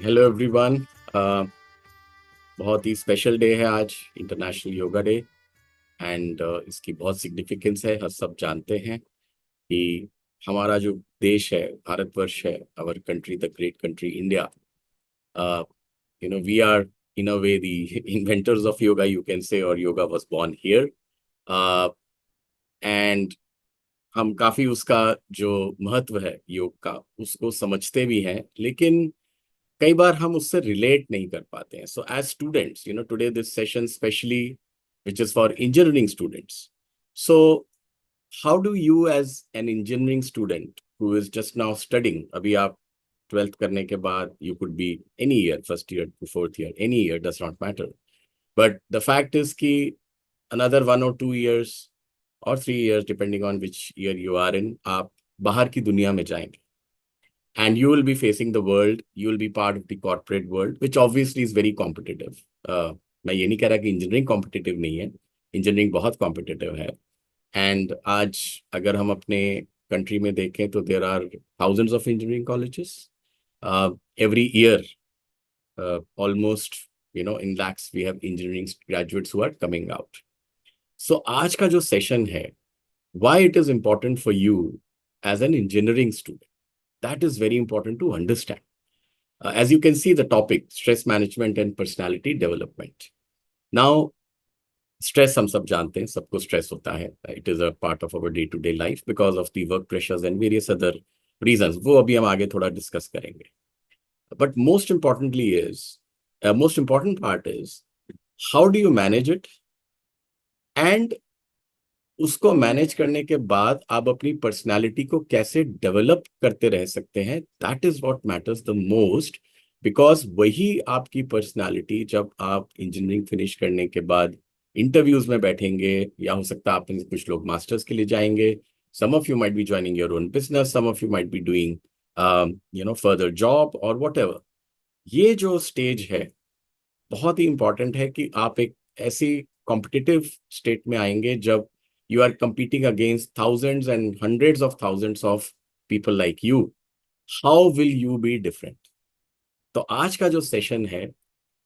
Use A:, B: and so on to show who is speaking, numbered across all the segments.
A: Hello everyone. बहुत ही special day है आज, इंटरनेशनल योगा डे। एंड इसकी बहुत सिग्निफिकेंस है, हम सब जानते हैं कि हमारा जो देश है, भारतवर्ष है, our country, the great country India, we are in a way the inventors of yoga, you can say, और yoga was born here. And हम काफी उसका जो महत्व है योग का, उसको समझते भी हैं, लेकिन कई बार हम उससे रिलेट नहीं कर पाते हैं। So as students, today this session specially which is for engineering students. So how do you as an engineering student who is just now studying, अभी आप ट्वेल्थ करने के बाद, you could be any year, first year to fourth year, any year does not matter, but the fact is कि another 1 or 2 years or 3 years, depending on which year you are in, आप बाहर की दुनिया में जाएंगे, and you will be facing the world, you will be part of the corporate world, which obviously is very competitive. मैं ये नहीं कह रहा कि इंजीनियरिंग कॉम्पिटिटिव नहीं है, इंजीनियरिंग बहुत कॉम्पिटिटिव है। एंड आज अगर हम अपने कंट्री में देखें तो there are thousands of engineering colleges every year, almost in lakhs we have engineering graduates who are coming out. So आज का जो सेशन है, why it is important for you as an engineering student, that is very important to understand. As you can see, the topic stress management and personality development. Now, stress हम सब जानते हैं, सबको stress होता है. It is a part of our day-to-day life because of the work pressures and various other reasons. वो अभी हम आगे थोड़ा discuss करेंगे. But most important part is how do you manage it, and उसको मैनेज करने के बाद आप अपनी पर्सनालिटी को कैसे डेवलप करते रह सकते हैं, that is what matters the most. Because वही आपकी पर्सनालिटी जब आप इंजीनियरिंग फिनिश करने के बाद इंटरव्यूज में बैठेंगे, या हो सकता है आप में से कुछ लोग मास्टर्स के लिए जाएंगे, some of you might be joining your own business, some of you might be doing further job और वट एवर। ये जो स्टेज है बहुत ही इंपॉर्टेंट है कि आप एक ऐसी कॉम्पिटिटिव स्टेट में आएंगे जब you are competing against thousands and hundreds of thousands of people like you. How will you be different? तो आज का जो सेशन है,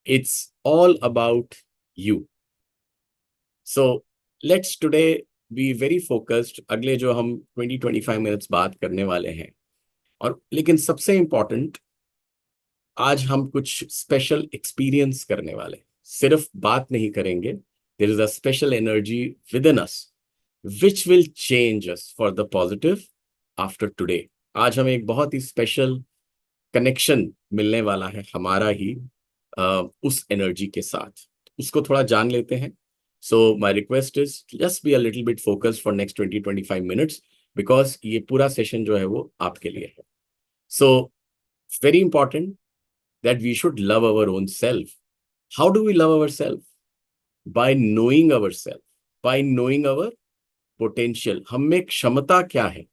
A: it's all about you. So let's today be very focused. अगले जो हम 20-25 मिनट्स बात करने वाले हैं, और लेकिन सबसे इंपॉर्टेंट, आज हम कुछ स्पेशल एक्सपीरियंस करने वाले, सिर्फ बात नहीं करेंगे। There is a special energy within us which will change us for the positive after today. आज हमें एक बहुत ही स्पेशल कनेक्शन मिलने वाला है हमारा ही उस एनर्जी के साथ, उसको थोड़ा जान लेते हैं। So my request is just be a little bit focused for next 20-25 minutes, because ये पूरा सेशन जो है वो आपके लिए है। So very important that we should love our own self. How do we love our self? By knowing our self, by knowing our potential, हम में क्षमता क्या है।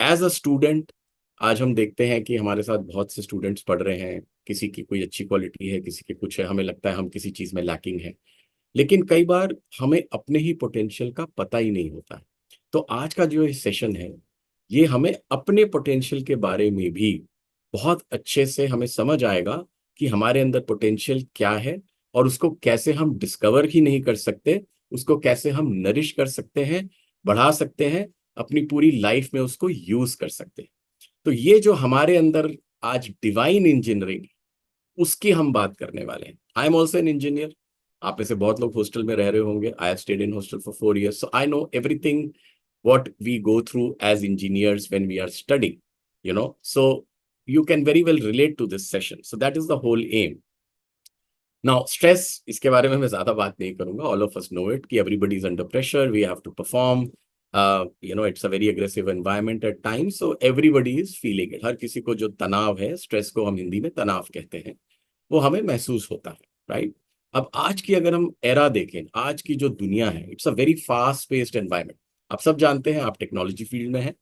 A: एज अ स्टूडेंट आज हम देखते हैं कि हमारे साथ बहुत से स्टूडेंट्स पढ़ रहे हैं, किसी की कोई अच्छी क्वालिटी है, किसी की कुछ है, हमें लगता है हम किसी चीज में लैकिंग है, लेकिन कई बार हमें अपने ही पोटेंशियल का पता ही नहीं होता है। तो आज का जो सेशन है, ये हमें अपने पोटेंशियल के बारे में भी बहुत अच्छे से हमें समझ आएगा कि हमारे अंदर पोटेंशियल क्या है, और उसको कैसे हम डिस्कवर ही नहीं कर सकते, उसको कैसे हम नरिश कर सकते हैं, बढ़ा सकते हैं, अपनी पूरी लाइफ में उसको यूज कर सकते हैं। तो ये जो हमारे अंदर आज डिवाइन इंजीनियरिंग, उसकी हम बात करने वाले हैं। I am also an engineer. आप में से बहुत लोग हॉस्टल में रह रहे होंगे। I have stayed in hostel for 4 years, so I know everything what we go through as engineers when we are studying, so you can very well relate to this session. So that is the whole aim. Now, stress, इसके बारे में मैं ज्यादा बात नहीं करूंगा. All of us know it कि everybody is under pressure. We have to perform. It's a very aggressive environment at times. So everybody is feeling it. हर किसी को जो तनाव है, स्ट्रेस को हम हिंदी में तनाव कहते हैं, वो हमें महसूस होता है, राइट? अब आज की अगर हम एरा देखें, आज की जो दुनिया है, it's a very fast paced environment. आप सब जानते हैं, आप टेक्नोलॉजी फील्ड में हैं.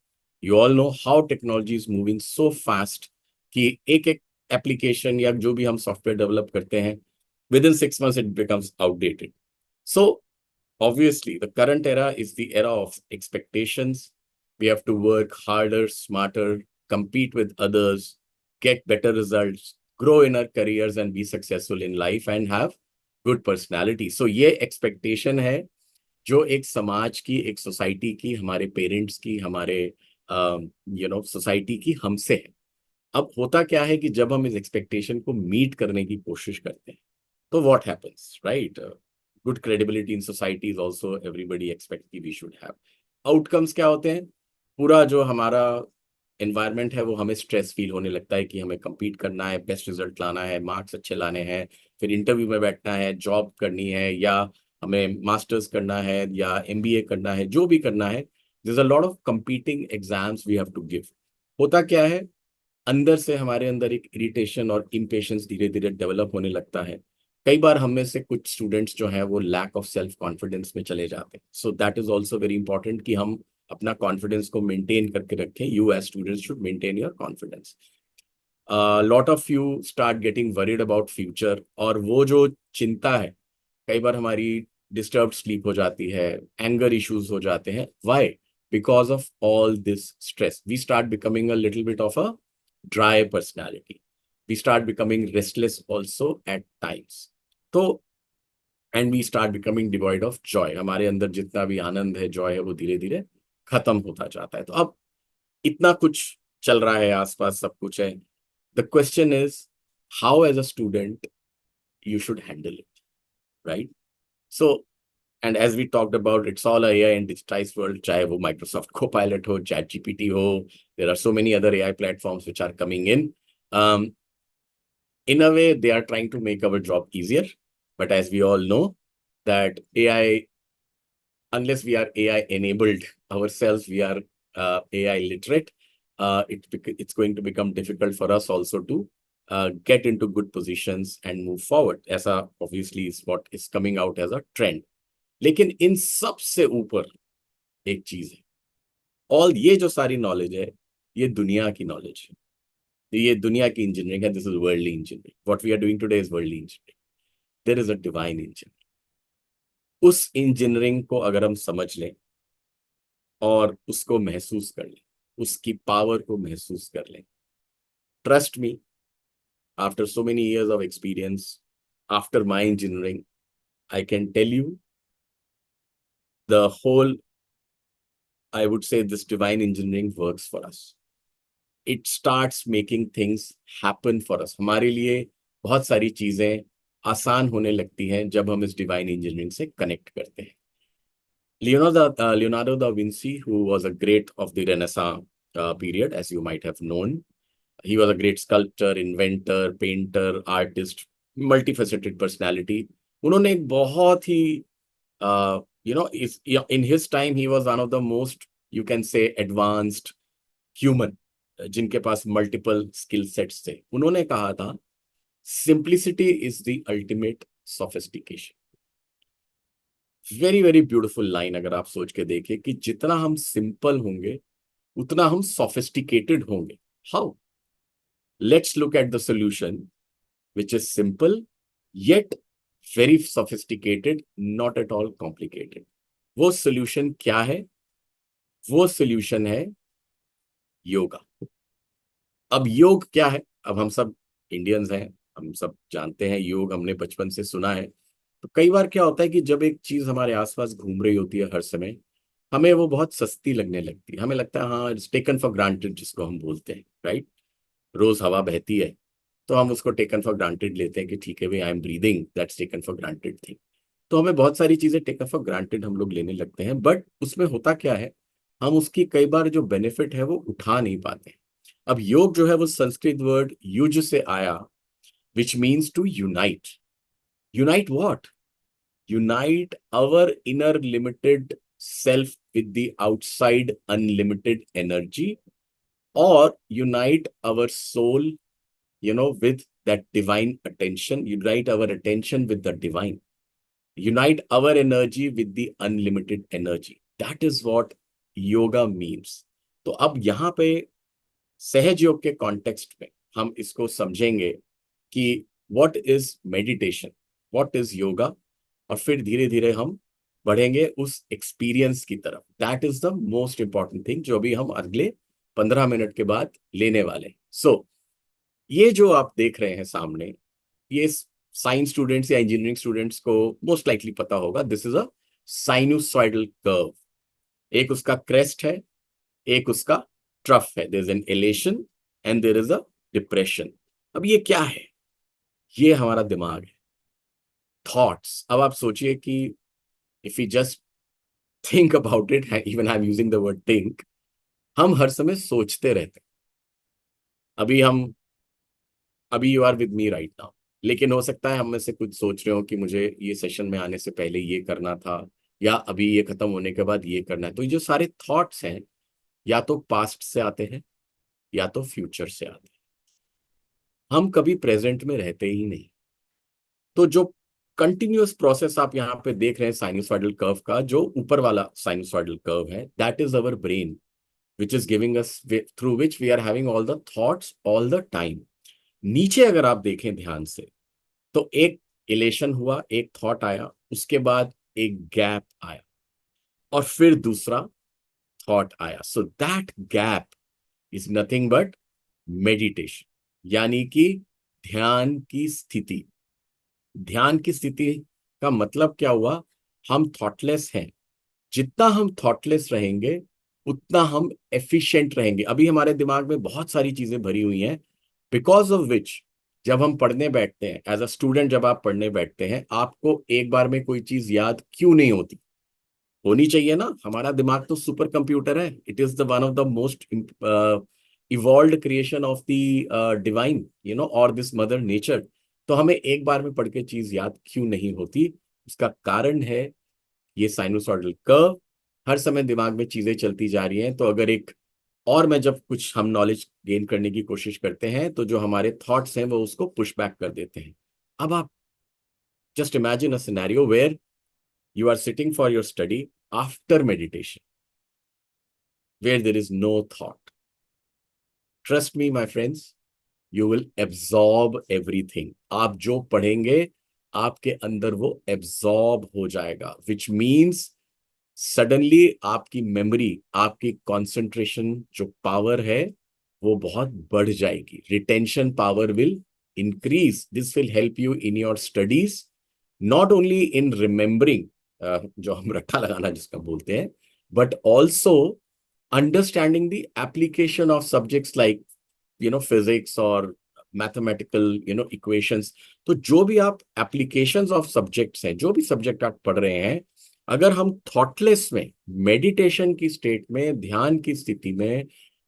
A: You all know how technology is moving so fast कि एक एक एप्लीकेशन या जो भी हम सॉफ्टवेयर डेवलप करते हैं, within 6 months it becomes outdated. So obviously the current era is the era of expectations. We have to work harder, smarter, compete with others, get better results, grow in our careers and be successful in life and have good personality. So ये expectation है जो एक समाज की, एक society की, हमारे parents की, हमारे सोसाइटी की हमसे है. अब होता क्या है कि जब हम इस एक्सपेक्टेशन को मीट करने की कोशिश करते हैं, तो what happens, right? Good credibility in society is also everybody expect कि वी शुड हैव. आउटकम्स क्या होते हैं? पूरा जो हमारा एनवायरनमेंट है वो हमें स्ट्रेस फील होने लगता है कि हमें compete करना है, बेस्ट रिजल्ट लाना है, मार्क्स अच्छे लाने हैं, फिर इंटरव्यू में बैठना है, जॉब करनी है, या हमें मास्टर्स करना है या एमबीए करना है, जो भी करना है. There is a lot of competing exams we have to give. होता क्या है, अंदर से हमारे अंदर एक इरिटेशन और इम्पेशंस धीरे धीरे डेवलप होने लगता है. कई बार हम में से कुछ स्टूडेंट्स जो हैं वो लैक ऑफ सेल्फ कॉन्फिडेंस में चले जाते हैं. So that is also very important कि हम अपना कॉन्फिडेंस को मेंटेन करके रखें. You as students should maintain your confidence. Lot of you start getting worried about future, और वो जो चिंता है, कई बार हमारी डिस्टर्ब स्लीप हो जाती है, एंगर इश्यूज हो जाते हैं. Why? Because of all this stress we start becoming a little bit of a dry personality. We start becoming restless also at times. तो and we start becoming devoid of joy. हमारे अंदर जितना भी आनंद है, Joy है, वो धीरे धीरे खत्म होता जाता है. तो अब इतना कुछ चल रहा है आसपास, सब कुछ है. The question is how as a student you should handle it, right? So, and as we talked about, it's all a AI and digitized world. चाहे वो Microsoft Copilot हो, ChatGPT हो, there are so many other AI platforms which are coming in. In a way, they are trying to make our job easier. But as we all know, that AI, unless we are AI enabled ourselves, we are AI literate, it's going to become difficult for us also to get into good positions and move forward. ऐसा obviously is what is coming out as a trend. लेकिन इन सब से ऊपर एक चीज है. All ये जो सारी नॉलेज है, ये दुनिया की नॉलेज है, ये दुनिया की इंजीनियरिंग है. This is worldly engineering. What we are doing today is worldly engineering. There is a divine engineering. उस इंजीनियरिंग को अगर हम समझ लें और उसको महसूस कर लें, उसकी पावर को महसूस कर लें, trust me, after so many years of experience, after my engineering, I can tell you the whole, I would say this divine engineering works for us. It starts making things happen for us. हमारे लिए बहुत सारी चीजें आसान होने लगती हैं जब हम इस डिवाइन इंजीनियरिंग से कनेक्ट करते हैं. Leonardo da Vinci, who was a great of the Renaissance period, as you might have known, he was a great sculptor, inventor, painter, artist, multifaceted personality. उन्होंने एक बहुत ही in his time he was one of the most, you can say, advanced human, जिनके पास multiple skill sets थे. उन्होंने कहा था simplicity is the ultimate sophistication. Very very beautiful line. अगर आप सोच के देखें कि जितना हम सिंपल होंगे उतना हम सोफिस्टिकेटेड होंगे. How? Let's look at the solution which is simple yet very sophisticated, not at all complicated. वो सोल्यूशन क्या है? वो सोल्यूशन है योगा. अब योग क्या है? अब हम सब इंडियंस हैं, हम सब जानते हैं योग, हमने बचपन से सुना है. तो कई बार क्या होता है कि जब एक चीज हमारे आसपास घूम रही होती है हर समय, हमें वो बहुत सस्ती लगने लगती है. हमें लगता है हाँ, इट्स टेकन फॉर ग्रांटेड, जिसको हम बोलते हैं, राइट? रोज हवा बहती है तो हम उसको टेकन फॉर ग्रांटेड लेते हैं कि ठीक है भाई, I am breathing, that's taken for granted thing. तो हमें बहुत सारी चीजें टेकन फॉर ग्रांटेड हम लोग लेने लगते हैं, बट उसमें होता क्या है, हम उसकी कई बार जो बेनिफिट है वो उठा नहीं पाते. अब योग जो है वो संस्कृत वर्ड युज से आया, which means to unite. Unite what? Unite our inner limited self with the outside unlimited energy, or unite our soul, with that divine attention. Unite our attention with the divine. Unite our energy with the unlimited energy. That is what yoga means. तो अब यहाँ पे सहज योग के context में हम इसको समझेंगे कि what is meditation, what is yoga, और फिर धीरे धीरे हम बढ़ेंगे उस एक्सपीरियंस की तरफ. That is the most important thing जो अभी हम अगले 15 मिनट के बाद लेने वाले. सो ये जो आप देख रहे हैं सामने, ये साइंस स्टूडेंट्स या इंजीनियरिंग स्टूडेंट्स को मोस्ट लाइकली पता होगा, this is a sinusoidal curve. एक उसका क्रेस्ट है, एक उसका ट्रफ है, there is an elation and there is a depression. अब ये क्या है? ये हमारा दिमाग है, थॉट्स। अब आप सोचिए कि if you just think about it, even I am using the word think, हम हर समय सोचते रहते हैं। अभी हम अभी you are with me right now, लेकिन हो सकता है हम में से कुछ सोच रहे हो कि मुझे ये सेशन में आने से पहले ये करना था, या अभी ये खत्म होने के बाद ये करना है। तो ये जो सारे थॉट्स हैं, या तो पास्ट से आते हैं या तो फ्यूचर से आते हैं। हम कभी प्रेजेंट में रहते ही नहीं। तो जो कंटिन्यूअस प्रोसेस आप यहाँ पे देख रहे हैं साइनोसॉइडल कर्व का, जो ऊपर वाला साइनोसॉइडल कर्व है, that is our brain which is giving us, through which we are having all the thoughts all the time. नीचे अगर आप देखें ध्यान से, तो एक इलेशन हुआ, एक थॉट आया, उसके बाद एक गैप आया, और फिर दूसरा थॉट आया। So that gap is nothing but meditation, यानी कि ध्यान की स्थिति। ध्यान की स्थिति का मतलब क्या हुआ? हम थॉटलेस हैं। जितना हम थॉटलेस रहेंगे उतना हम एफिशिएंट रहेंगे। अभी हमारे दिमाग में बहुत सारी चीजें भरी हुई हैं, बिकॉज ऑफ विच जब हम पढ़ने बैठते हैं, एज अ स्टूडेंट जब आप पढ़ने बैठते हैं, आपको एक बार में कोई चीज याद क्यों नहीं होती? होनी चाहिए ना। हमारा दिमाग तो सुपर कंप्यूटर है, it is the one of the most evolved creation of the divine, और दिस मदर नेचर। तो हमें एक बार में पढ़ के चीज याद क्यों नहीं होती? उसका कारण है ये साइनोसॉइडल कर्व। हर समय दिमाग में चीजें चलती जा रही हैं। तो अगर एक और मैं जब कुछ हम नॉलेज गेन करने की कोशिश करते हैं, तो जो हमारे थॉट्स हैं वो उसको पुश बैक कर देते हैं। अब आप just imagine a scenario where you are sitting for your study after meditation, where there is no thought. Trust me, my friends, you will absorb everything. आप जो पढ़ेंगे आपके अंदर वो एब्जॉर्ब हो जाएगा, विच मीन्स सडनली आपकी मेमोरी, आपकी कंसंट्रेशन जो पावर है वो बहुत बढ़ जाएगी। Retention power will increase. This will help you in your studies, not only in remembering, जो हम रट्टा लगाना जिसका बोलते हैं, but also understanding the application of subjects like physics और मैथमेटिकल इक्वेशंस। तो जो भी आप एप्लीकेशंस ऑफ सब्जेक्ट्स हैं, जो भी सब्जेक्ट आप पढ़ रहे हैं, अगर हम थॉटलेस में, मेडिटेशन की स्टेट में, ध्यान की स्थिति में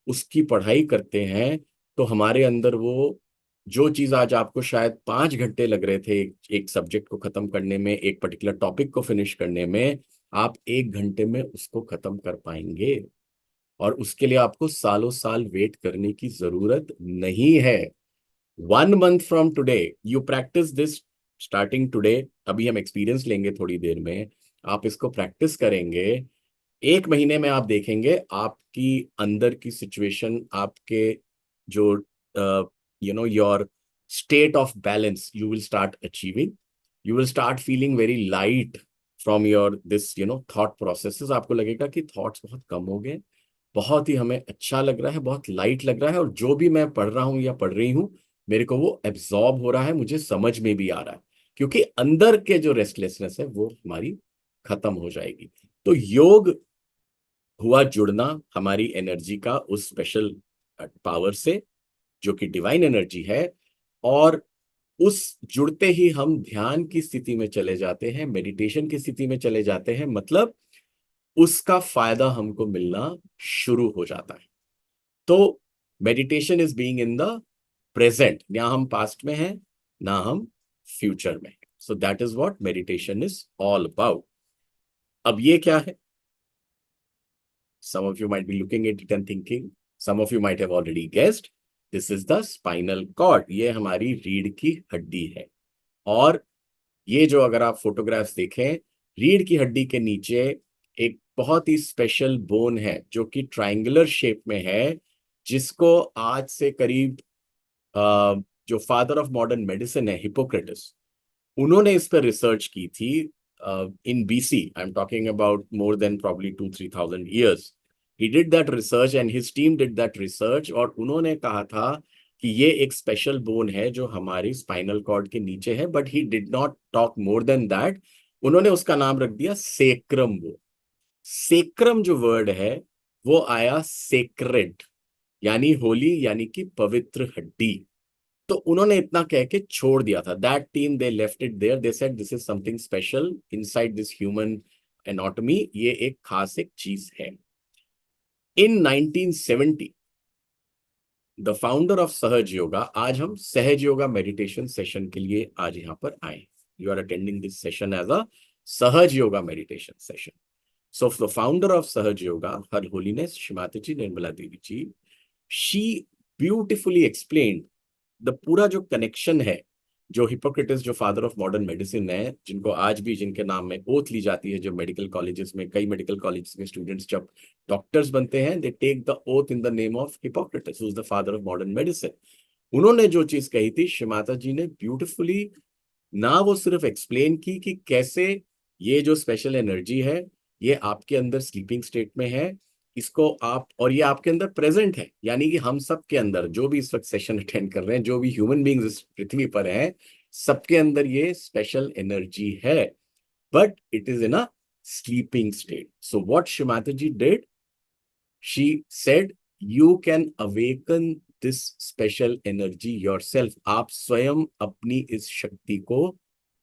A: उसकी पढ़ाई करते हैं, तो हमारे अंदर वो जो चीज आज आपको शायद 5 घंटे लग रहे थे एक सब्जेक्ट को खत्म करने में, एक पर्टिकुलर टॉपिक को फिनिश करने में, आप 1 घंटे में उसको खत्म कर पाएंगे। और उसके लिए आपको सालों साल वेट करने की जरूरत नहीं है। 1 month from today you practice this, starting today. अभी हम एक्सपीरियंस लेंगे थोड़ी देर में, आप इसको प्रैक्टिस करेंगे। 1 महीने में आप देखेंगे आपकी अंदर की सिचुएशन, आपके जो your state of balance you will start achieving. You will start feeling very light from your this thought processes. आपको लगेगा कि थॉट्स बहुत कम हो गए, बहुत ही हमें अच्छा लग रहा है, बहुत लाइट लग रहा है, और जो भी मैं पढ़ रहा हूँ या पढ़ रही हूँ, मेरे को वो एब्जॉर्ब हो रहा है, मुझे समझ में भी आ रहा है, क्योंकि अंदर के जो रेस्टलेसनेस है वो हमारी खत्म हो जाएगी। तो योग हुआ जुड़ना हमारी एनर्जी का उस स्पेशल पावर से, जो कि डिवाइन एनर्जी है। और उस जुड़ते ही हम ध्यान की स्थिति में चले जाते हैं, मेडिटेशन की स्थिति में चले जाते हैं, मतलब उसका फायदा हमको मिलना शुरू हो जाता है। तो meditation is being in the present, ना हम पास्ट में हैं ना हम फ्यूचर में। सो that is what meditation is all about. अब ये क्या है? Some of you might be looking at it and thinking, some of you might have already guessed, this is the spinal cord. ये हमारी रीढ़ की हड्डी है। और ये जो अगर आप फोटोग्राफ्स देखें, रीढ़ की हड्डी के नीचे एक बहुत ही स्पेशल बोन है जो कि ट्रायंगुलर शेप में है, जिसको आज से करीब जो फादर ऑफ मॉडर्न मेडिसिन है, हिपोक्रेटिस, उन्होंने इस पर रिसर्च की थी इन BC. I am talking about more than probably 2-3 thousand years. He did that research and his team did that research, और उन्होंने कहा था कि ये एक स्पेशल बोन है जो हमारी स्पाइनल कॉर्ड के नीचे है, but he did not talk more than that. उन्होंने उसका नाम रख दिया सेक्रम बोन। सेक्रम जो वर्ड है वो आया सेक्रेड, यानी होली, यानी कि पवित्र हड्डी। तो उन्होंने इतना कह के छोड़ दिया था। That team they left it there, they said this is something special inside this human anatomy, ये एक खास एक चीज है। इन 1970 द फाउंडर ऑफ सहज योगा, आज हम सहज योगा मेडिटेशन सेशन के लिए आज यहां पर आए। You are attending this session as a Sahaj Yoga meditation session. So the founder of Sahaj Yoga, Her Holiness Shrimati Ji Nirmala Devi Ji, she beautifully explained the पूरा जो कनेक्शन है, जो हिपोक्रेटिस जो फादर ऑफ मॉडर्न मेडिसिन है, जिनको आज भी जिनके नाम में ओथ ली जाती है, जो मेडिकल कॉलेजेस में, कई मेडिकल कॉलेजेस में स्टूडेंट्स जब डॉक्टर्स बनते हैं, they take the oath in the name of Hippocrates who is the father of modern medicine. उन्होंने जो चीज कही थी, श्रीमाता जी ने ब्यूटिफुली ना वो सिर्फ एक्सप्लेन की कि कैसे ये जो स्पेशल एनर्जी है ये आपके अंदर स्लीपिंग स्टेट में है, इसको आप, और ये आपके अंदर प्रेजेंट है, यानी कि हम सब के अंदर जो भी इस वक्त सेशन अटेंड कर रहे हैं, जो भी ह्यूमन बींग्स इस पृथ्वी पर हैं, सबके अंदर ये स्पेशल एनर्जी है, but it is in a sleeping state. So what Shri Mata ji did, she said you can awaken this special energy yourself. आप स्वयं अपनी इस शक्ति को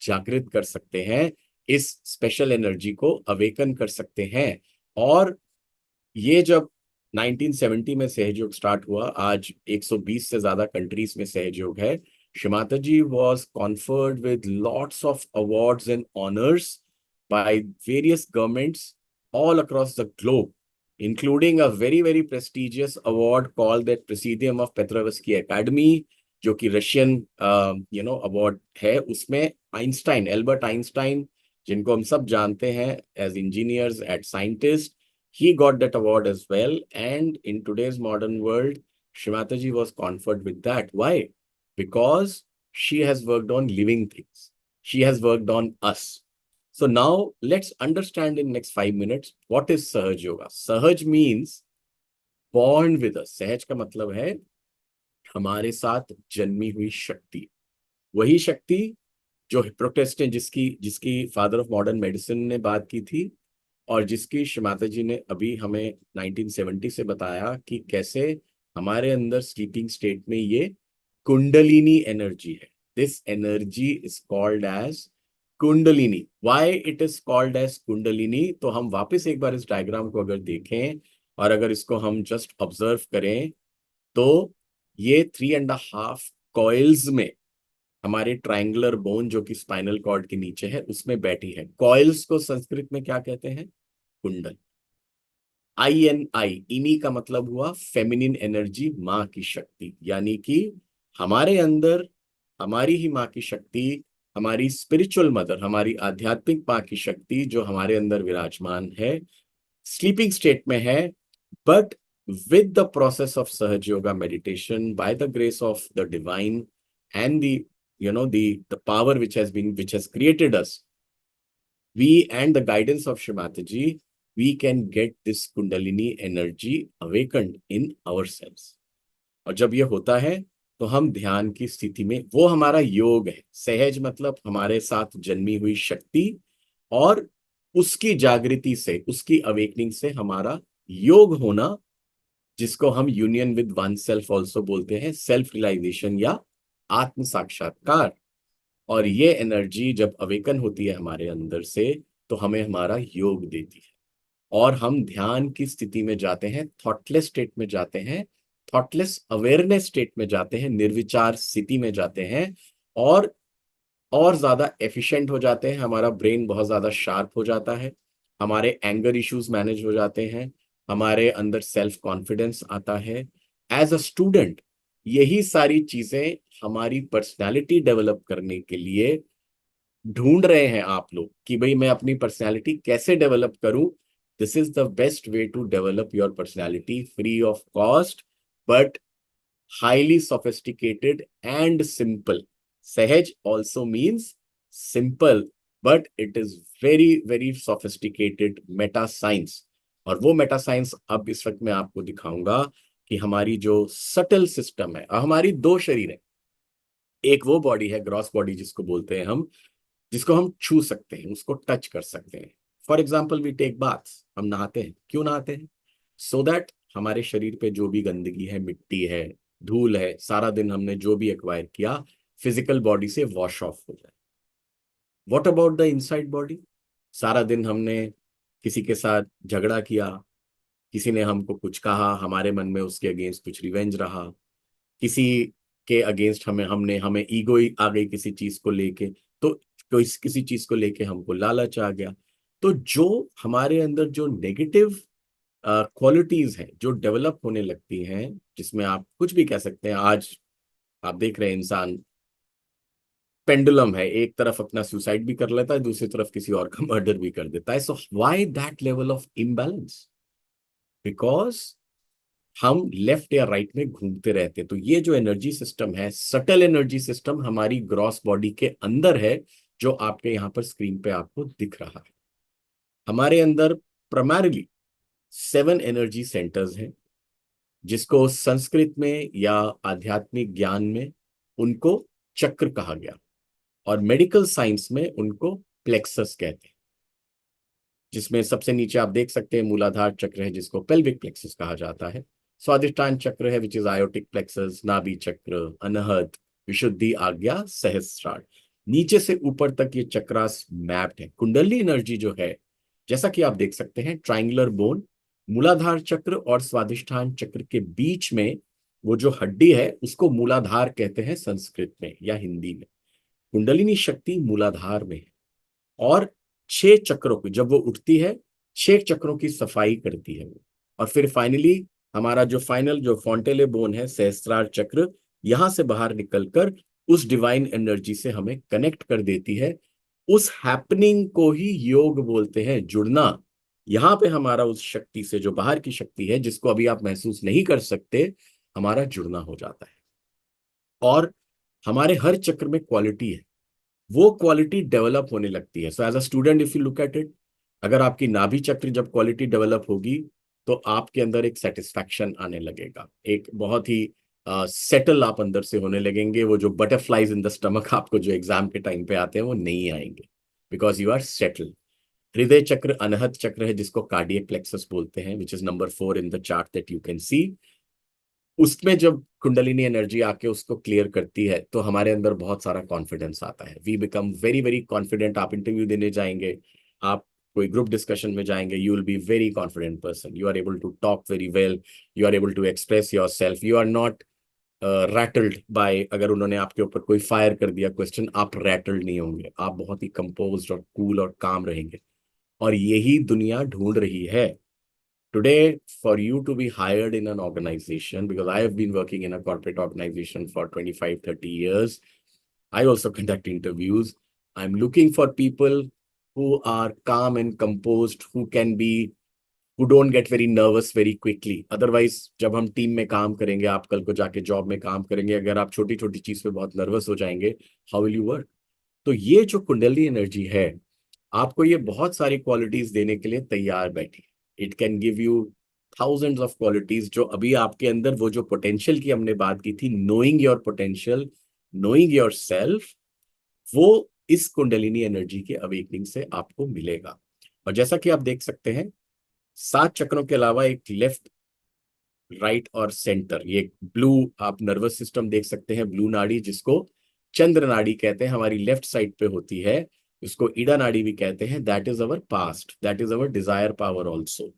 A: जागृत कर सकते हैं, इस स्पेशल एनर्जी को अवेकन कर सकते हैं। और ये जब 1970 में सहयोग स्टार्ट हुआ, आज 120 से ज्यादा कंट्रीज में सहयोग है। Shrimata ji was conferred with lots of awards and honours by various governments all across the globe, including a very very prestigious award called the Presidium of Petrovsky Academy, जो कि रशियन अवार्ड है। उसमें आइंस्टाइन, एल्बर्ट आइंस्टाइन, जिनको हम सब जानते हैं as engineers at scientist, he got that award as well. And in today's modern world, Shrimata ji was conferred with that. Why? Because she has worked on living things, she has worked on us. So now let's understand in next 5 minutes what is Sahaj Yoga. Sahaj means born with us. सहज का मतलब है हमारे साथ जन्मी हुई शक्ति। वही शक्ति जो हिप्रोक्रेट्स ने, जिसकी जिसकी फादर ऑफ मॉडर्न मेडिसिन ने बात की थी, और जिसकी श्रीमाता जी ने अभी हमें 1970 से बताया कि कैसे हमारे अंदर स्लीपिंग स्टेट में ये कुंडलिनी एनर्जी है। This energy is called as Kundalini. Why it is called as Kundalini, तो हम वापस एक बार इस डायग्राम को अगर देखें और अगर इसको हम जस्ट ऑब्जर्व करें, तो ये 3.5 कॉइल्स में हमारे ट्रायंगुलर बोन जो कि स्पाइनल कॉर्ड के नीचे है उसमें बैठी है। कॉइल्स को संस्कृत में क्या कहते हैं? कुंडल। INI, इनी का मतलब हुआ फेमिनिन एनर्जी, माँ की शक्ति, यानी कि हमारे अंदर हमारी ही माँ की शक्ति, हमारी स्पिरिचुअल मदर, हमारी आध्यात्मिक माँ की शक्ति जो हमारे अंदर विराजमान है, स्लीपिंग स्टेट में है। But with the process of Sahaj Yoga meditation, by the grace of the divine and the power which has created us, we and the guidance of Shrimati Ji, we can get this Kundalini energy awakened in ourselves. और जब ये होता है तो हम ध्यान की स्थिति में, वो हमारा योग है। सहज मतलब हमारे साथ जन्मी हुई शक्ति, और उसकी जागृति से, उसकी अवेकनिंग से हमारा योग होना, जिसको हम union with one self also बोलते हैं, सेल्फ रियलाइजेशन या आत्म साक्षात्कार। और ये एनर्जी जब अवेकन होती है हमारे अंदर से, तो हमें हमारा योग देती है, और हम ध्यान की स्थिति में जाते हैं, थॉटलेस स्टेट में जाते हैं, थॉटलेस अवेयरनेस स्टेट में जाते हैं, निर्विचार स्थिति में जाते हैं, और ज्यादा एफिशिएंट हो जाते हैं। हमारा ब्रेन बहुत ज्यादा शार्प हो जाता है, हमारे एंगर इश्यूज मैनेज हो जाते हैं, हमारे अंदर सेल्फ कॉन्फिडेंस आता है। एज अ स्टूडेंट यही सारी चीजें हमारी पर्सनालिटी डेवलप करने के लिए ढूंढ रहे हैं आप लोग कि भाई मैं अपनी पर्सनालिटी कैसे डेवलप करूं। This is the best way to develop your personality free of cost, but highly sophisticated and simple. Sahaj also means simple, but it is very very sophisticated meta science। और वो Meta science अब इस वक्त मैं आपको दिखाऊंगा कि हमारी जो सटल सिस्टम है, और हमारी दो शरीर है, एक वो बॉडी है ग्रॉस बॉडी जिसको बोलते हैं हम, जिसको हम छू सकते हैं, उसको टच कर सकते हैं। For example we take baths, हम नहाते हैं, क्यों नहाते हैं? सो दैट हमारे शरीर पे जो भी गंदगी है, मिट्टी है, धूल है, सारा दिन हमने जो भी एक्वायर किया, फिजिकल बॉडी से वॉश ऑफ हो जाए। What about the inside body? सारा दिन हमने किसी के साथ झगड़ा किया, किसी ने हमको कुछ कहा, हमारे मन में उसके अगेंस्ट कुछ रिवेंज रहा, किसी के अगेंस्ट हमें ईगो आ गई किसी चीज को लेके, तो कोई किसी चीज को लेके हमको लालच आ गया। तो जो हमारे अंदर जो नेगेटिव क्वालिटीज हैं जो डेवलप होने लगती हैं, जिसमें आप कुछ भी कह सकते हैं, आज आप देख रहे हैं इंसान पेंडुलम है, एक तरफ अपना सुसाइड भी कर लेता है, दूसरी तरफ किसी और का मर्डर भी कर देता है। So why that level of imbalance? Because हम लेफ्ट या राइट में घूमते रहते हैं। तो ये जो एनर्जी सिस्टम है, सटल एनर्जी सिस्टम हमारी ग्रॉस बॉडी के अंदर है, जो आपके यहाँ पर स्क्रीन पे आपको दिख रहा है। हमारे अंदर प्राइमरीली 7 एनर्जी सेंटर्स हैं, जिसको संस्कृत में या आध्यात्मिक ज्ञान में उनको चक्र कहा गया, और मेडिकल साइंस में उनको प्लेक्सस कहते हैं। जिसमें सबसे नीचे आप देख सकते हैं मूलाधार चक्र है, जिसको पेल्विक प्लेक्सस कहा जाता है। स्वादिष्टान चक्र है, विच इज आयोटिक प्लेक्सस, नाभि चक्र, अनहद, विशुद्धि, आज्ञा, सहस्त्रार। नीचे से ऊपर तक ये चक्रास मैप्ड है। कुंडली एनर्जी जो है, जैसा कि आप देख सकते हैं, ट्राइंगुलर बोन, मूलाधार चक्र और स्वादिष्ठान चक्र के बीच में वो जो हड्डी है, उसको मूलाधार कहते हैं संस्कृत में या हिंदी में। कुंडलिनी शक्ति मूलाधार में है, और 6 चक्रों की जब वो उठती है, 6 चक्रों की सफाई करती है वो। और फिर फाइनली हमारा जो फाइनल जो फोंटेले बोन है, सहस्त्रार चक्र, यहां से बाहर निकलकर उस डिवाइन एनर्जी से हमें कनेक्ट कर देती है। उस हैपनिंग को ही योग बोलते हैं, जुड़ना। यहां पे हमारा उस शक्ति से, जो बाहर की शक्ति है जिसको अभी आप महसूस नहीं कर सकते, हमारा जुड़ना हो जाता है। और हमारे हर चक्र में क्वालिटी है, वो क्वालिटी डेवलप होने लगती है। So as a student if you look at it, अगर आपकी नाभि चक्र जब क्वालिटी डेवलप होगी, तो आपके अंदर एक सेटिस्फैक्शन आने लगेगा, एक बहुत ही सेटल आप अंदर से होने लगेंगे। वो जो बटरफ्लाइज इन द स्टमक आपको जो एग्जाम के टाइम पे आते हैं, वो नहीं आएंगे, बिकॉज यू आर सेटल। हृदय चक्र अनहत चक्र है, जिसको कार्डियक प्लेक्सस बोलते हैं, which is number 4 in the chart that you can सी। उसमें जब कुंडलिनी एनर्जी आके उसको क्लियर करती है, तो हमारे अंदर बहुत सारा कॉन्फिडेंस आता है। We become very very confident. आप इंटरव्यू देने जाएंगे, आप कोई ग्रुप डिस्कशन में जाएंगे, you will be very confident person, you are able to talk very well, you are able to express yourself, you are not rattled by, अगर उन्होंने आपके ऊपर कोई फायर कर दिया क्वेश्चन, आप रैटल्ड नहीं होंगे, आप बहुत ही कंपोज्ड और कूल और काम रहेंगे। और यही दुनिया ढूंढ रही है today. For you to be hired in an organization, because I have been working in a corporate organization for 25, 30 years, I also conduct interviews. I'm looking for people who are calm and composed, who don't get very nervous very quickly. Otherwise, जब हम team में काम करेंगे, आप कल को जाके job में काम करेंगे, अगर आप छोटी छोटी चीज पे बहुत नर्वस हो जाएंगे, हाउ विल यू वर्क? तो ये जो कुंडली एनर्जी है, आपको ये बहुत सारी क्वालिटीज देने के लिए तैयार बैठी। It can give you thousands of qualities, जो अभी आपके अंदर वो जो पोटेंशियल की हमने बात की थी, knowing your potential, knowing your self, वो इस कुंडलिनी एनर्जी के अवेकनिंग से आपको मिलेगा। और जैसा कि आप देख सकते हैं, 7 चक्रों के अलावा एक लेफ्ट, राइट और सेंटर, ये ब्लू आप नर्वस सिस्टम देख सकते हैं, ब्लू नाड़ी जिसको चंद्र नाड़ी कहते हैं, हमारी लेफ्ट साइड पे होती है, उसको ईडा नाड़ी भी कहते हैं। That is our past, that is our desire power also.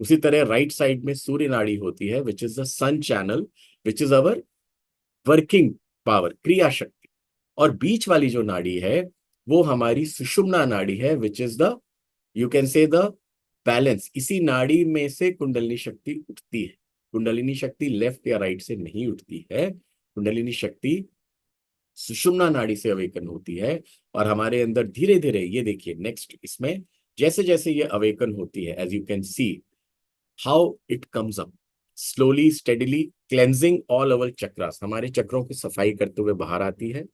A: उसी तरह राइट साइड में सूर्य नाड़ी होती है, which is the sun channel, which is our working power, क्रिया शक्ति। और बीच वाली जो नाड़ी है, वो हमारी सुषुम्ना नाड़ी है, which is the, you can से द बैलेंस। इसी नाड़ी में से कुंडलिनी शक्ति उठती है। कुंडलिनी शक्ति लेफ्ट या राइट से नहीं उठती है, कुंडलिनी शक्ति सुषुम्ना नाड़ी से अवेकन होती है। और हमारे अंदर धीरे धीरे, ये देखिए नेक्स्ट, इसमें जैसे जैसे ये अवेकन होती है, as you can see how it comes up slowly steadily, cleansing all our chakras, हमारे चक्रों की सफाई करते हुए बाहर आती है।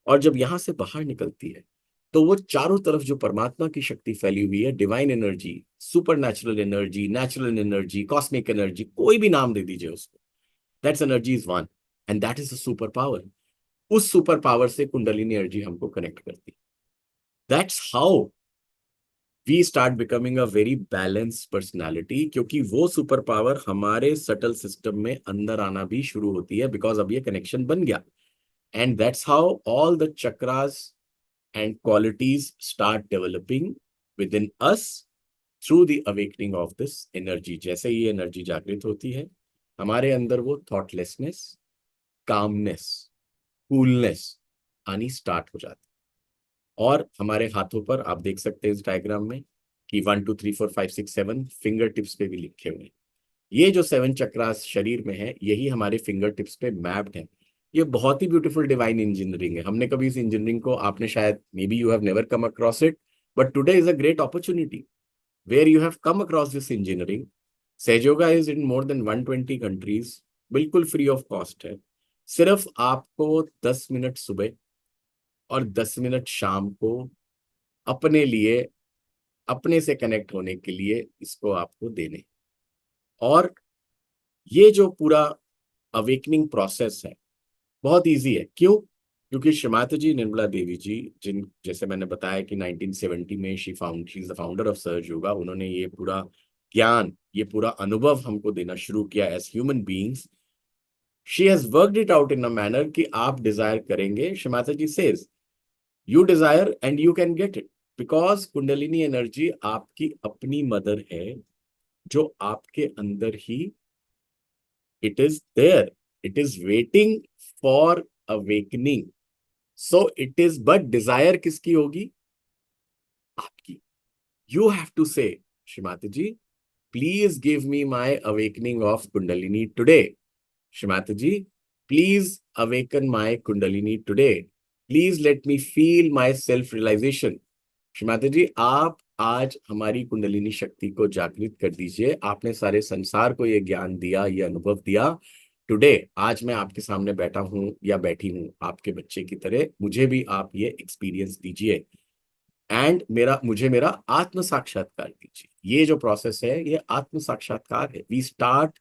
A: और जब यहां से बाहर निकलती है, तो वो चारों तरफ जो परमात्मा की शक्ति फैली हुई है, divine energy, super natural energy, natural energy, cosmic energy, कोई भी नाम दे दीजिए उसको, that's energy is one, and that is a super power. उस सुपर पावर से कुंडलिनी एनर्जी हमको कनेक्ट करती है. That's how we start becoming a very balanced personality, क्योंकि वो सुपर पावर हमारे सटल सिस्टम में अंदर आना भी शुरू होती है, बिकॉज अब ये कनेक्शन बन गया. And that's how all the chakras and qualities start developing within us through the awakening of this energy. जैसे ही एनर्जी जागृत होती है हमारे अंदर, वो थॉटलेसनेस, कामनेस, कूलनेस आनी स्टार्ट हो जाती है. और हमारे हाथों पर आप देख सकते हैं इस डायग्राम में कि 1 2 3 4 5 6 7 फिंगर टिप्स पे भी लिखे हुए हैं. ये जो 7 चक्रास शरीर में है, यही हमारे फिंगर टिप्स पे मैप्ड है. ये बहुत ही ब्यूटीफुल डिवाइन इंजीनियरिंग है. हमने कभी इस इंजीनियरिंग को, आपने शायद, maybe you have never come across it, but today is a great opportunity where you have come across this engineering. Sahajayoga is in more than 120 countries, बिल्कुल फ्री ऑफ कॉस्ट है. सिर्फ आपको 10 मिनट सुबह और 10 minute शाम को अपने लिए, अपने से कनेक्ट होने के लिए इसको आपको देने. और ये जो पूरा अवेकनिंग प्रोसेस है बहुत इजी है. क्यों? क्योंकि श्रीमाता जी निर्मला देवी जी, जिन, जैसे मैंने बताया कि 1970 में she is the founder of surge yoga, उन्होंने ये पूरा ज्ञान, ये पूरा अनुभव हमको देना शुरू किया as human beings. She has worked it out in a manner कि आप डिजायर करेंगे, Shrimata ji says you desire and you can get it, because kundalini energy आपकी अपनी मदर है, जो आपके अंदर ही, it is there, it is waiting for awakening. So it is, but desire किसकी होगी? आपकी. You have to say, Shrimata ji please give me my awakening of kundalini today. Shri Mata ji please awaken my kundalini today. Please let me feel my self realization. Shrimata ji आप आज हमारी कुंडलिनी शक्ति को जागृत कर दीजिए. आपने सारे संसार को ये ज्ञान दिया, ये अनुभव दिया. टुडे, आज मैं आपके सामने बैठा हूं या बैठी हूं आपके बच्चे की तरह, मुझे भी आप ये एक्सपीरियंस दीजिए एंड मुझे मेरा आत्म साक्षात्कार दीजिए. ये जो प्रोसेस है ये आत्म साक्षात्कार है. We start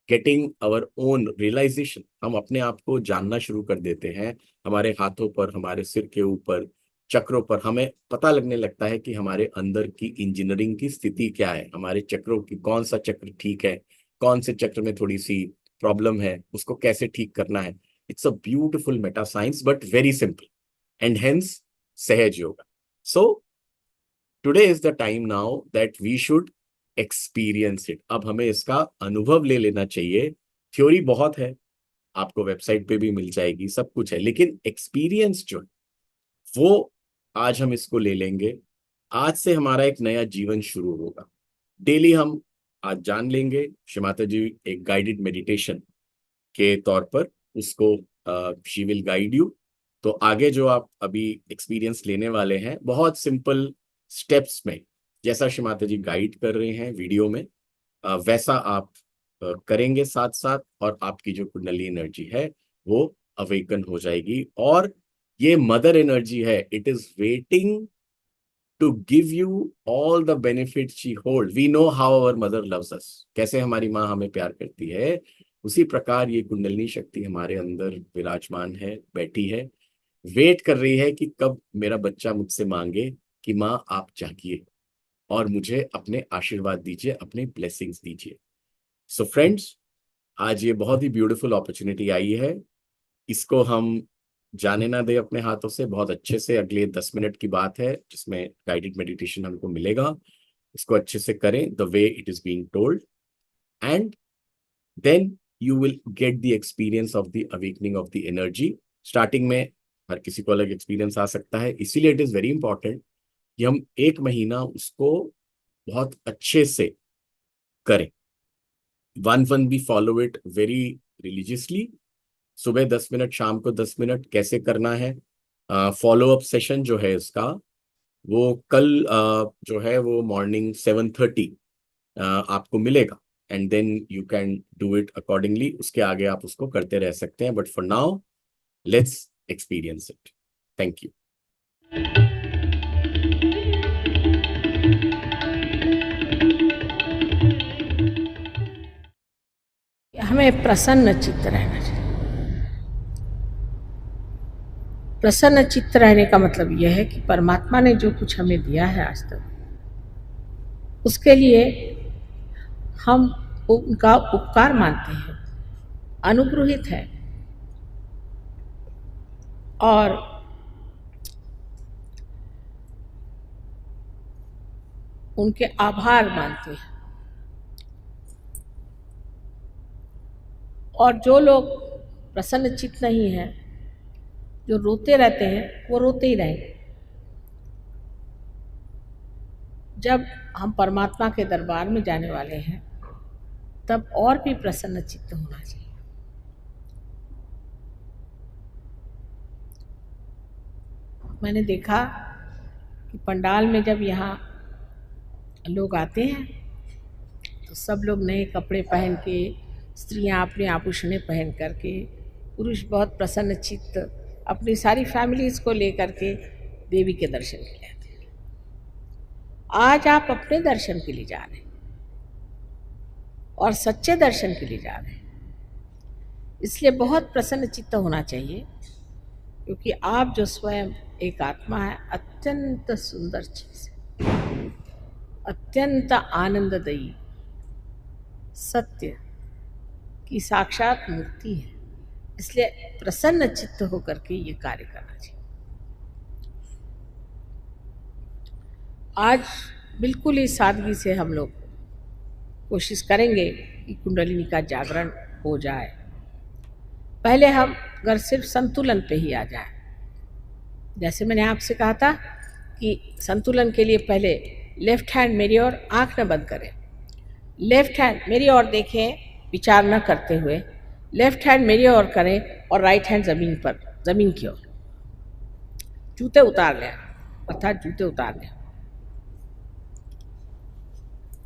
A: getting our own realization. हम अपने आप को जानना शुरू कर देते हैं. हमारे हाथों पर, हमारे सिर के ऊपर, चक्रों पर हमें पता लगने लगता है कि हमारे अंदर की इंजीनियरिंग की स्थिति क्या है, हमारे चक्रों की कौन सा चक्र ठीक है, कौन से चक्र में थोड़ी सी प्रॉब्लम है, उसको कैसे ठीक करना है. It's a beautiful meta science but very simple, and hence Sahaj Yoga. So today is the time now that we should experience it. अब हमें इसका अनुभव ले लेना चाहिए. थ्योरी बहुत है, आपको वेबसाइट पे भी मिल जाएगी, सब कुछ है, लेकिन एक्सपीरियंस जो है वो आज हम इसको ले लेंगे. आज से हमारा एक नया जीवन शुरू होगा. डेली हम आज जान लेंगे, श्रीमाता जी एक गाइडेड मेडिटेशन के तौर पर उसको, शी विल गाइड यू. तो आगे जो आप अभी एक्सपीरियंस लेने वाले हैं, बहुत सिंपल स्टेप्स में, जैसा श्रीमाता जी गाइड कर रहे हैं वीडियो में, वैसा आप करेंगे साथ साथ, और आपकी जो कुंडली एनर्जी है वो अवेकन हो जाएगी. और ये मदर एनर्जी है, it is waiting to give you all the benefit she hold. We know how our mother loves us. कैसे हमारी माँ हमें प्यार करती है, उसी प्रकार ये कुंडलिनी शक्ति हमारे अंदर विराजमान है, बैठी है, वेट कर रही है कि कब मेरा बच्चा मुझसे मांगे कि माँ आप जागिए और मुझे अपने आशीर्वाद दीजिए, अपने ब्लेसिंग्स दीजिए. सो फ्रेंड्स, आज ये बहुत ही ब्यूटीफुल अपॉर्चुनिटी आई है. इसको हम जाने ना दें अपने हाथों से. बहुत अच्छे से अगले 10 मिनट की बात है जिसमें गाइडेड मेडिटेशन हमको मिलेगा. इसको अच्छे से करें the way it is being told, and then you will get the experience of the awakening of the energy. Starting में हर किसी को अलग एक्सपीरियंस आ सकता है, इसीलिए इट इज वेरी इंपॉर्टेंट कि हम 1 महीना उसको बहुत अच्छे से करें. When we follow it very religiously. सुबह 10 मिनट, शाम को 10 मिनट कैसे करना है. फॉलो अप सेशन जो है इसका, वो कल जो है वो मॉर्निंग 7:30 आपको मिलेगा, and then you can do it accordingly. उसके आगे आप उसको करते रह सकते हैं, but for now let's experience it. Thank you.
B: हमें प्रसन्न चित्त रहना चाहिए। प्रसन्न चित्त रहने का मतलब यह है कि परमात्मा ने जो कुछ हमें दिया है आज तक, उसके लिए हम उनका उपकार मानते हैं, अनुग्रहित है और उनके आभार मानते हैं। और जो लोग प्रसन्न चित्त नहीं हैं, जो रोते रहते हैं, वो रोते ही रहेंगे। जब हम परमात्मा के दरबार में जाने वाले हैं, तब और भी प्रसन्न चित्त होना चाहिए। मैंने देखा कि पंडाल में जब यहाँ लोग आते हैं तो सब लोग नए कपड़े पहन के, स्त्रियाँ अपने आभूषणें पहन करके, पुरुष बहुत प्रसन्न चित्त अपनी सारी फैमिलीज को लेकर के देवी के दर्शन के लिए आते हैं। आज आप अपने दर्शन के लिए जा रहे हैं और सच्चे दर्शन के लिए जा रहे हैं, इसलिए बहुत प्रसन्न चित्त होना चाहिए, क्योंकि आप जो स्वयं एक आत्मा है, अत्यंत सुंदर चीज है, अत्यंत आनंददायी सत्य की साक्षात मूर्ति है। इसलिए प्रसन्न चित्त होकर के ये कार्य करना चाहिए। आज बिल्कुल ही सादगी से हम लोग कोशिश करेंगे कि कुंडलिनी का जागरण हो जाए। पहले हम अगर सिर्फ संतुलन पे ही आ जाए, जैसे मैंने आपसे कहा था कि संतुलन के लिए पहले लेफ्ट हैंड मेरी ओर, आंख न बंद करें, लेफ्ट हैंड मेरी ओर देखें विचार न करते हुए, लेफ्ट हैंड मेरी ओर करें और राइट हैंड जमीन पर, जमीन की ओर। जूते उतार लें, अर्थात जूते उतार लें।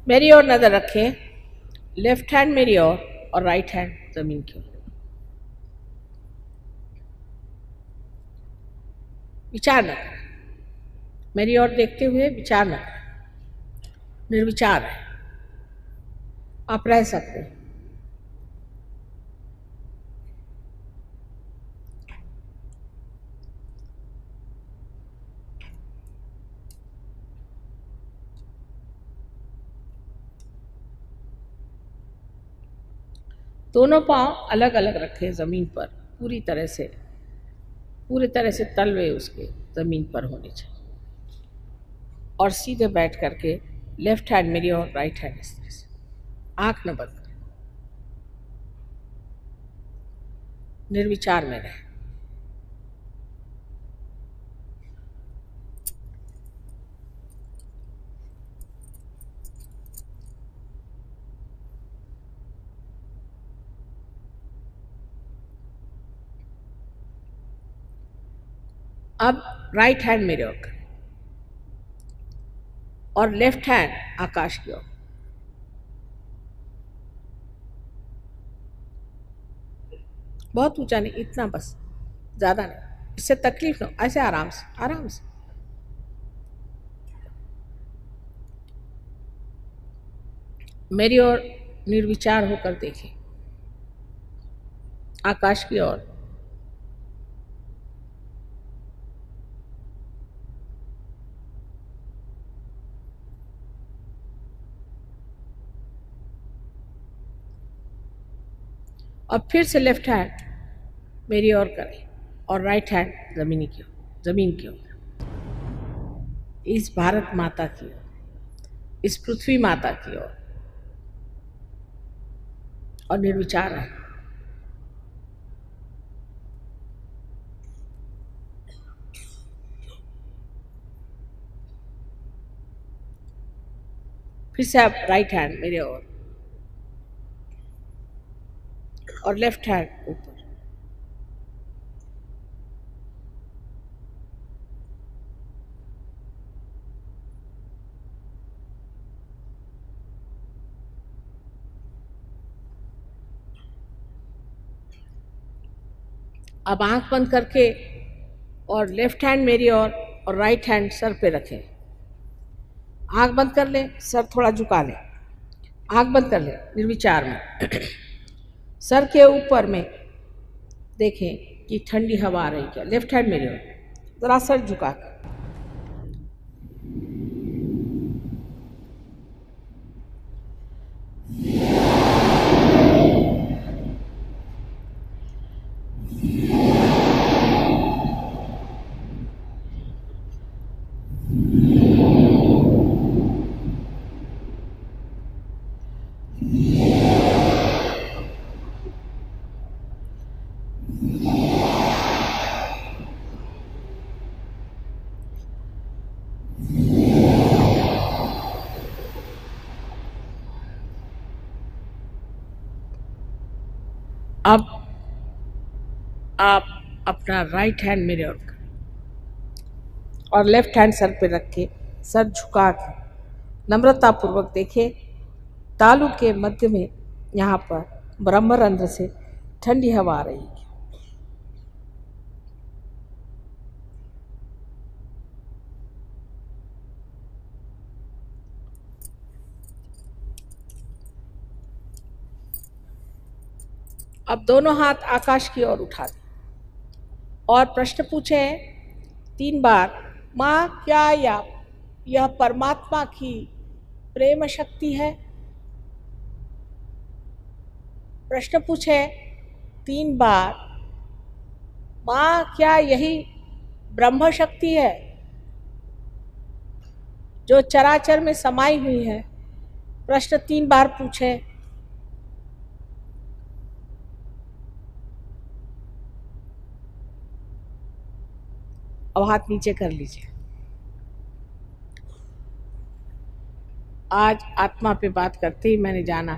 B: मेरी ओर नजर रखें, लेफ्ट हैंड मेरी ओर और राइट हैंड जमीन की ओर। विचार न करें, मेरी ओर देखते हुए विचार न करें, निर्विचार है, आप रह सकते हैं। दोनों पांव अलग अलग रखें जमीन पर, पूरी तरह से तलवे उसके जमीन पर होने चाहिए, और सीधे बैठ करके लेफ्ट हैंड मेरी और राइट हैंड इस तरह से, आंख न बंद करें, निर्विचार में रहें। अब राइट हैंड मेरे ओर करें और लेफ्ट हैंड आकाश की ओर। बहुत ऊंचा नहीं, इतना बस, ज्यादा नहीं, इससे तकलीफ न हो, ऐसे आराम से आराम से। मेरी ओर निर्विचार होकर देखें, आकाश की ओर। और फिर से लेफ्ट हैंड मेरी ओर करें और राइट हैंड जमीन की ओर, इस भारत माता की ओर, इस पृथ्वी माता की ओर, और निर्विचार है। फिर से आप राइट हैंड मेरे ओर और लेफ्ट हैंड ऊपर। अब आंख बंद करके और लेफ्ट हैंड मेरी ओर और राइट हैंड सर पे रखें। आंख बंद कर लें, सर थोड़ा झुका लें, आंख बंद कर लें निर्विचार में। सर के ऊपर में देखें कि ठंडी हवा आ रही क्या। लेफ्ट हैंड मिरर, जरा सर झुका कर। अब आप अपना राइट हैंड मिरर और लेफ्ट हैंड सर पे रख के, सर झुका के नम्रता पूर्वक देखें, तालु के मध्य में यहाँ पर ब्रह्मरंध्र से ठंडी हवा आ रही है। अब दोनों हाथ आकाश की ओर उठा दें और प्रश्न पूछें 3 बार, माँ क्या यह परमात्मा की प्रेम शक्ति है? प्रश्न पूछें 3 बार, माँ क्या यही ब्रह्म शक्ति है जो चराचर में समाई हुई है? प्रश्न 3 बार पूछें। अब हाथ नीचे कर लीजिए। आज आत्मा पे बात करते ही मैंने जाना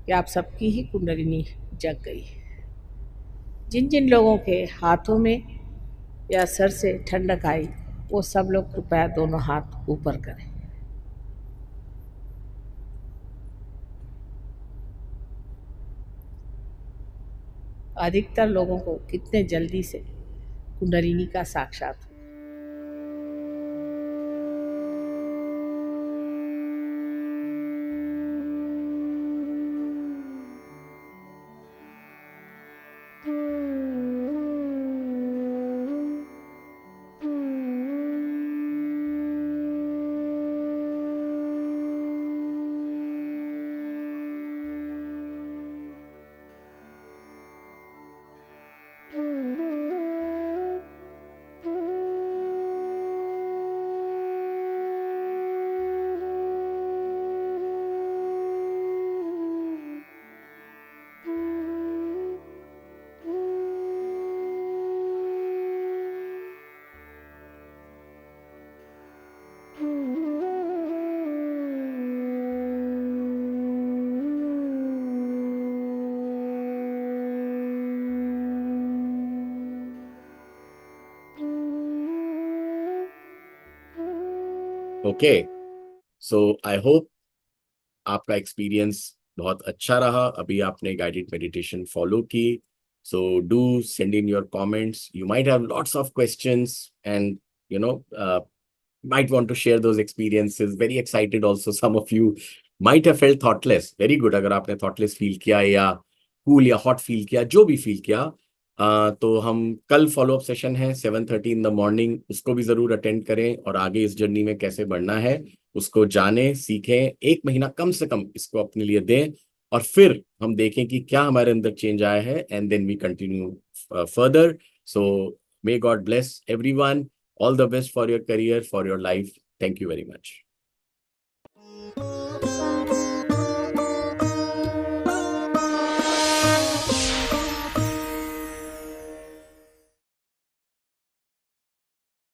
B: कि आप सबकी ही कुंडलिनी जग गई है। जिन जिन लोगों के हाथों में या सर से ठंडक आई, वो सब लोग कृपया दोनों हाथ ऊपर करें। अधिकतर लोगों को कितने जल्दी से कुंडलिनी का साक्षात।
A: ओके, सो आई होप आपका एक्सपीरियंस बहुत अच्छा रहा। अभी आपने गाइडेड मेडिटेशन फॉलो की, so do send in your comments. You might have lots of questions and you know uh, might want to share those experiences. Very excited also, some of you might have felt thoughtless. Very good, अगर आपने thoughtless feel किया या cool या hot feel किया, जो भी feel किया, तो हम कल फॉलोअप सेशन है 7:30 इन द मॉर्निंग, उसको भी जरूर अटेंड करें और आगे इस जर्नी में कैसे बढ़ना है उसको जाने सीखें। 1 महीना कम से कम इसको अपने लिए दें और फिर हम देखें कि क्या हमारे अंदर चेंज आया है, and then we continue further. So may God bless everyone, all the best for your career, for your life. Thank you very much.